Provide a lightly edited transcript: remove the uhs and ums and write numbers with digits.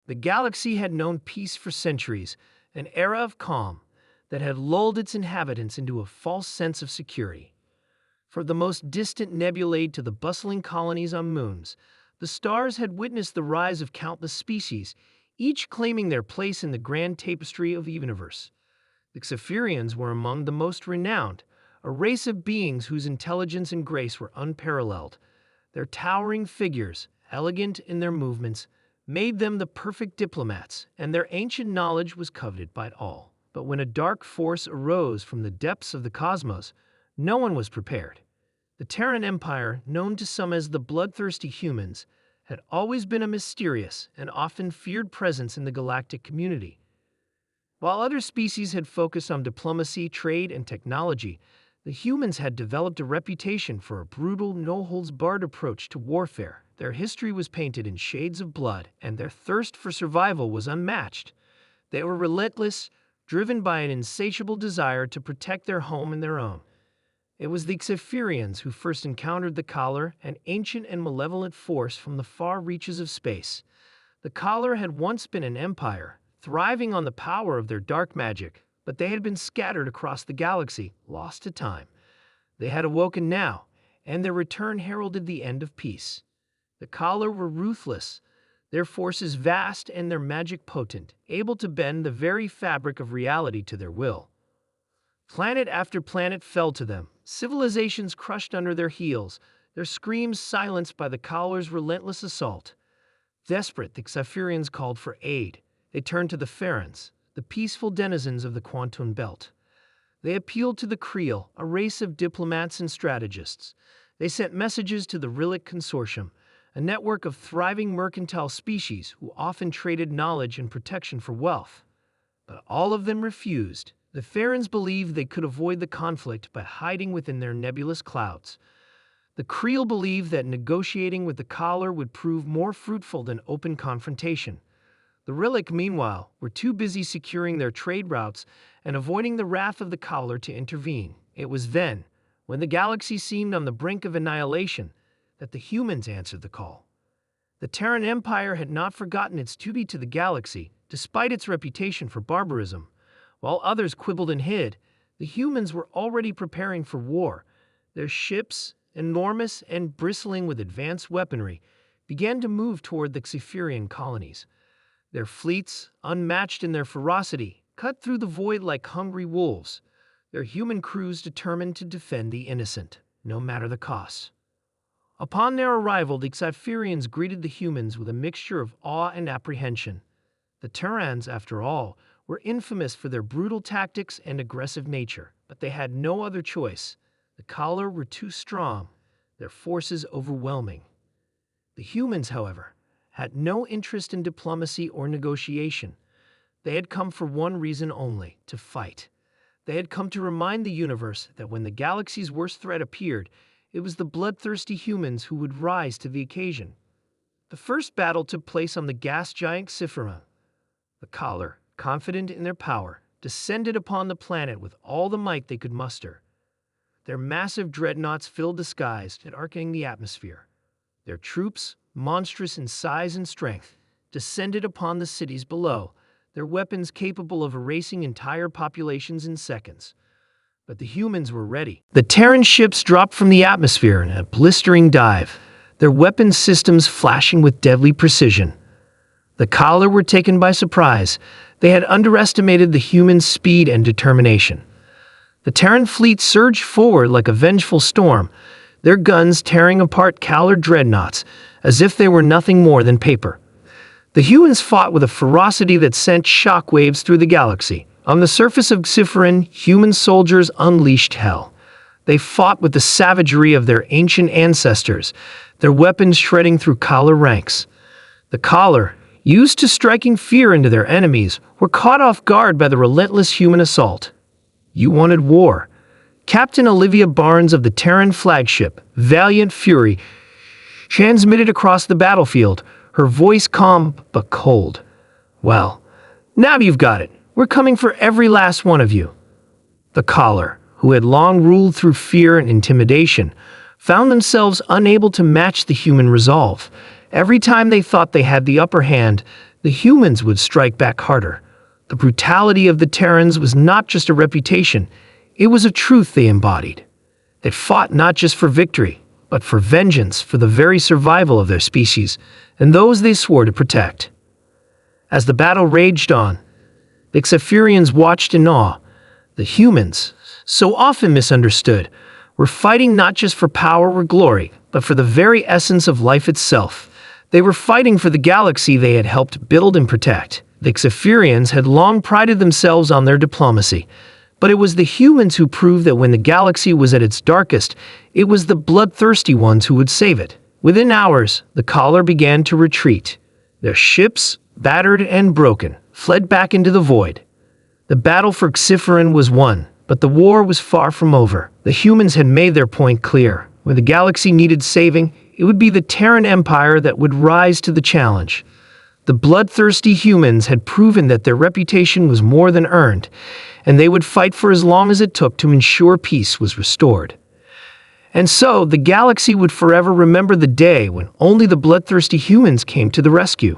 The galaxy had known peace for centuries, an era of calm that had lulled its inhabitants into a false sense of security. From the most distant nebulae to the bustling colonies on moons, the stars had witnessed the rise of countless species, each claiming their place in the grand tapestry of the universe. The Xiferians were among the most renowned, a race of beings whose intelligence and grace were unparalleled. Their towering figures, elegant in their movements, made them the perfect diplomats, and their ancient knowledge was coveted by all. But when a dark force arose from the depths of the cosmos, no one was prepared. The Terran Empire, known to some as the Bloodthirsty humans, had always been a mysterious and often feared presence in the galactic community. While other species had focused on diplomacy, trade, and technology, the humans had developed a reputation for a brutal, no-holds-barred approach to warfare. Their history was painted in shades of blood, and their thirst for survival was unmatched. They were relentless, driven by an insatiable desire to protect their home and their own. It was the Xiferians who first encountered the Collar, an ancient and malevolent force from the far reaches of space. The Collar had once been an empire, thriving on the power of their dark magic, but they had been scattered across the galaxy, lost to time. They had awoken now, and their return heralded the end of peace. The Collar were ruthless, their forces vast and their magic potent, able to bend the very fabric of reality to their will. Planet after planet fell to them, civilizations crushed under their heels, their screams silenced by the Collar's relentless assault. Desperate, the Xiferians called for aid. They turned to the Ferens, the peaceful denizens of the Quantum Belt. They appealed to the Creel, a race of diplomats and strategists. They sent messages to the Rillic Consortium, a network of thriving mercantile species who often traded knowledge and protection for wealth. But all of them refused. The Ferens believed they could avoid the conflict by hiding within their nebulous clouds. The Creel believed that negotiating with the Collar would prove more fruitful than open confrontation. The Rillic, meanwhile, were too busy securing their trade routes and avoiding the wrath of the Collar to intervene. It was then, when the galaxy seemed on the brink of annihilation, that the humans answered the call. The Terran Empire had not forgotten its duty to the galaxy, despite its reputation for barbarism. While others quibbled and hid, the humans were already preparing for war. Their ships, enormous and bristling with advanced weaponry, began to move toward the Xiferian colonies. Their fleets, unmatched in their ferocity, cut through the void like hungry wolves, their human crews determined to defend the innocent, no matter the cost. Upon their arrival, the Xiferians greeted the humans with a mixture of awe and apprehension. The Terrans, after all, were infamous for their brutal tactics and aggressive nature, but they had no other choice. The Collar were too strong, their forces overwhelming. The humans, however, had no interest in diplomacy or negotiation. They had come for one reason only, to fight. They had come to remind the universe that when the galaxy's worst threat appeared, it was the bloodthirsty humans who would rise to the occasion. The first battle took place on the gas giant Xiferan. The Collar, confident in their power, descended upon the planet with all the might they could muster. Their massive dreadnoughts filled the skies and darkening the atmosphere. Their troops, monstrous in size and strength, descended upon the cities below, their weapons capable of erasing entire populations in seconds. But the humans were ready. The Terran ships dropped from the atmosphere in a blistering dive, their weapons systems flashing with deadly precision. The Collar were taken by surprise. They had underestimated the humans' speed and determination. The Terran fleet surged forward like a vengeful storm, their guns tearing apart Collar dreadnoughts as if they were nothing more than paper. The humans fought with a ferocity that sent shockwaves through the galaxy. On the surface of Xiferan, human soldiers unleashed hell. They fought with the savagery of their ancient ancestors, their weapons shredding through Collar ranks. The Collar, used to striking fear into their enemies, were caught off guard by the relentless human assault. You wanted war. Captain Olivia Barnes of the Terran flagship, Valiant Fury, transmitted across the battlefield, her voice calm but cold. Well, now you've got it. We're coming for every last one of you. The Collar, who had long ruled through fear and intimidation, found themselves unable to match the human resolve. Every time they thought they had the upper hand, the humans would strike back harder. The brutality of the Terrans was not just a reputation, it was a truth they embodied. They fought not just for victory, but for vengeance, for the very survival of their species and those they swore to protect. As the battle raged on, the Xefurians watched in awe. The humans, so often misunderstood, were fighting not just for power or glory, but for the very essence of life itself. They were fighting for the galaxy they had helped build and protect. The Xefurians had long prided themselves on their diplomacy, but it was the humans who proved that when the galaxy was at its darkest, it was the bloodthirsty ones who would save it. Within hours, the Caller began to retreat. Their ships, battered and broken, fled back into the void. The battle for Xiferin was won, but the war was far from over. The humans had made their point clear. When the galaxy needed saving, it would be the Terran Empire that would rise to the challenge. The bloodthirsty humans had proven that their reputation was more than earned, and they would fight for as long as it took to ensure peace was restored. And so, the galaxy would forever remember the day when only the bloodthirsty humans came to the rescue.